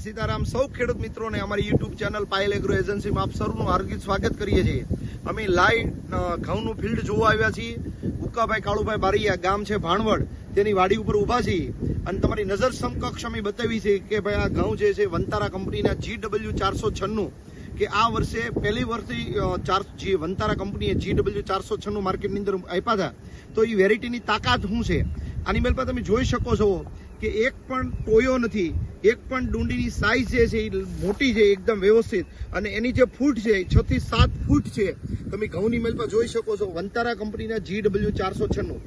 સીતારામ સૌ ખેડૂત મિત્રોને અમારી યુટ્યુબ ચેનલ પાયલ એગ્રો એજન્સીમાં આપ સૌનું હાર્દિક સ્વાગત કરીએ છીએ। અમે લાઈવ ઘઉંનું ફિલ્ડ જોવા આવ્યા છીએ। ઉકાભાઈ કાળુભાઈ બારૈયા, ગામ છે ભાણવડ, તેની વાડી ઉપર ઊભા છીએ અને તમારી નજર સમકક્ષ અમે બતાવી છે કે ભાઈ આ ઘઉં જે છે વંતારા કંપનીના GW496 કે આ વર્ષે પહેલી વર્ષથી વંતારા કંપનીએ GW496 માર્કેટની અંદર આપ્યા હતા। તો એ વેરાયટીની તાકાત શું છે આની મેલ પર તમે જોઈ શકો છો કે એક પણ ટોયો નથી, એક પણ ડુંડીની સાઈઝ જે છે એ મોટી છે, એકદમ વ્યવસ્થિત, અને એની જે ફૂટ છે 6 થી 7 ફૂટ છે। તમે ઘઉંની મેલ પર જોઈ શકો છો વંતારા કંપનીના GW496।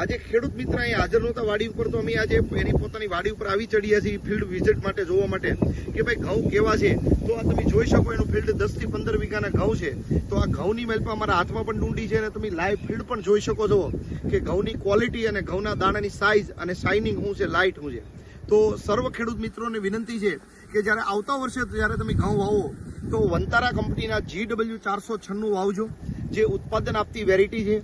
આજે ખેડૂત મિત્ર અહીં હાજર નહોતા વાડી ઉપર, તો અમે આજે એની પોતાની વાડી ઉપર આવી ચડ્યા છીએ ફિલ્ડ વિઝિટ માટે જોવા માટે કે ભાઈ ઘઉં કેવા છે। તો આ તમે જોઈ શકો એનું ફિલ્ડ 10 થી 15 વીઘાના ઘઉં છે। તો આ ઘઉંની મેલ પર અમારા હાથમાં પણ ડુંડી છે અને તમે લાઈવ ફિલ્ડ પણ જોઈ શકો છો કે ઘઉંની ક્વોલિટી અને ઘઉંના દાણાની સાઈઝ અને શાઇનિંગ શું છે, લાઇટ શું છે। તો સર્વ ખેડૂત મિત્રોને વિનંતી છે કે જ્યારે આવતા વર્ષે જ્યારે તમે ઘઉં વાવો તો વંતારા કંપનીના GW496 વાવજો, જે ઉત્પાદન આપતી વેરાયટી છે।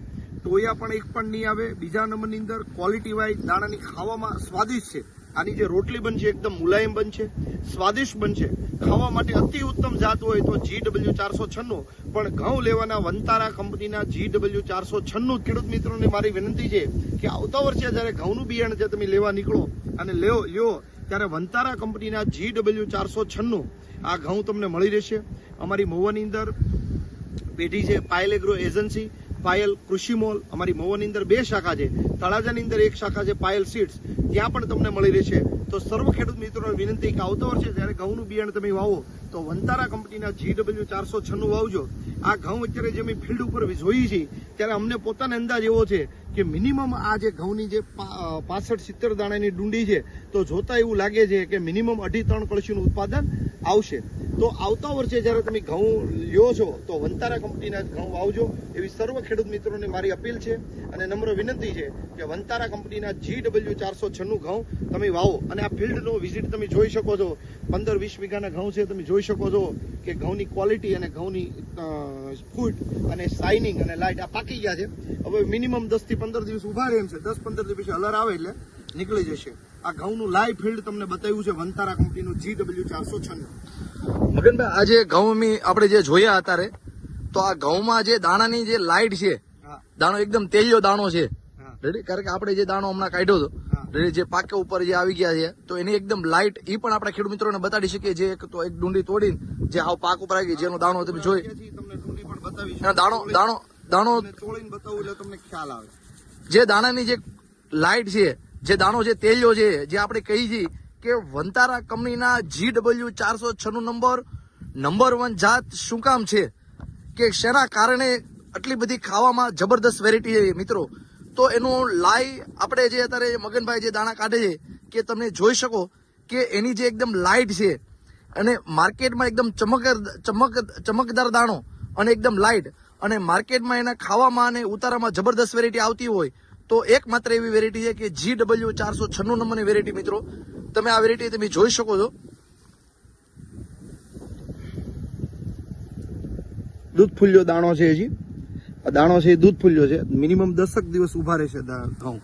ટોયા પણ એક પણ નહીં આવે। બીજા નંબરની અંદર ક્વોલિટી વાઇઝ દાણાની ખાવામાં સ્વાદિષ્ટ છે। આની જે રોટલી બનશે એકદમ મુલાયમ બનશે, સ્વાદિષ્ટ બનશે, ખાવા માટે અતિ ઉત્તમ જાત હોય તો GW496। પણ ઘઉં લેવાના વંતારા કંપનીના GW496 ખેડૂત મિત્રોને મારી વિનંતી છે કે આવતા વર્ષે જ્યારે ઘઉંનું બિયારણ જે તમે લેવા નીકળો અને લ્યો ત્યારે વંતારા કંપનીના GW496 આ ઘઉં તમને મળી રહેશે। અમારી મહુવાની અંદર પેઢી છે પાયલ એગ્રો એજન્સી, પાયલ કૃષિ મોલ। અમારી મહુવાની અંદર 2 શાખા છે, તળાજાની અંદર 1 શાખા છે પાયલ સીડ્સ, ત્યાં પણ તમને મળી રહેશે। તો સર્વ ખેડૂત મિત્રોને વિનંતી કે આવતા વર્ષે જ્યારે ઘઉંનું બિયારણ તમે વાવો તો વંતારા કંપનીના GW496 વાવજો। આ ઘઉં અત્યારે જે અમે ફિલ્ડ ઉપર જોઈએ છીએ ત્યારે અમને પોતાનો અંદાજ એવો છે કે મિનિમમ આ જે ઘઉંની જે 65-70 દાણાની ડુંડી છે તો જોતા એવું લાગે છે કે મિનિમમ 2.5-3 કળશીનું ઉત્પાદન આવશે। તો આવતા વર્ષે જ્યારે તમે ઘઉં લ્યો છો તો વંતારા કંપનીના ઘઉં વાવજો એવી સર્વ ખેડૂત મિત્રોને મારી અપીલ છે અને નમ્ર વિનંતી છે કે વંતારા કંપનીના GW496 ઘઉં તમે વાવો। અને આ ફિલ્ડનો વિઝિટ તમે જોઈ શકો છો, 15-20 વીઘાના ઘઉં છે, તમે જોઈ શકો છો કે ઘઉંની ક્વોલિટી અને ઘઉંની ફૂટ અને શાઇનિંગ અને લાઇટ આ પાકી ગયા છે। હવે મિનિમમ 10 થી 15 દિવસ ઉભા રહે એમ છે, 10-15 દિવસ હલર આવે એટલે નીકળી જશે। આ ઘઉંનું લાઈવ ફિલ્ડ તમને બતાવ્યું છે વંતારા કંપનીનું GW496। મગનભાઈ આજે ઘઉં આપણે જે જોયા અત્યારે, તો આ ઘઉંમાં જે દાણાની જે લાઇટ છે, દાણો એકદમ તેલિયો દાણો છે, રેડી, કારણ કે આપણે જે દાણો હમણાં કાઢ્યો હતો રેડી, જે પાકે ઉપર જે આવી ગયા છે તો એની એકદમ લાઇટ એ પણ આપણે ખેડૂત મિત્રોને બતાડી શકીએ। જે એક ડુંડી તોડીને જે હાવ પાક ઉપર આવી ગઈ, જેનો દાણો તમે જોઈ દાણો તોડીને બતાવું એટલે તમને ખ્યાલ આવે। જે દાણાની જે લાઇટ છે, જે દાણો જે તેલિયો છે, જે આપણે કહી છીએ કે વંતારા કંપનીના GW496 નંબર 1 જાત શું કામ છે કે શેના કારણે આટલી બધી ખાવામાં જબરદસ્ત વેરાયટી છે મિત્રો। તો એનું લાઈ આપણે જે અત્યારે મગનભાઈ જે દાણા કાઢે છે કે તમે જોઈ શકો કે એની જે એકદમ લાઇટ છે અને માર્કેટમાં એકદમ ચમકદાર દાણો અને એકદમ લાઇટ, અને માર્કેટમાં એના ખાવામાં અને ઉતારામાં જબરદસ્ત વેરાયટી આવતી હોય તો એકમાત્ર એવી વેરાયટી છે કે GW496 નંબરની વેરાયટી। મિત્રો તમે આ વેરાયટી તમે જોઈ શકો છો, દૂધ ફૂલ્યો દાણો છે, હજી આ દાણો છે એ દૂધ ફૂલ્યો છે, મિનિમમ 10 દિવસ ઉભા રહેશે ઘઉં।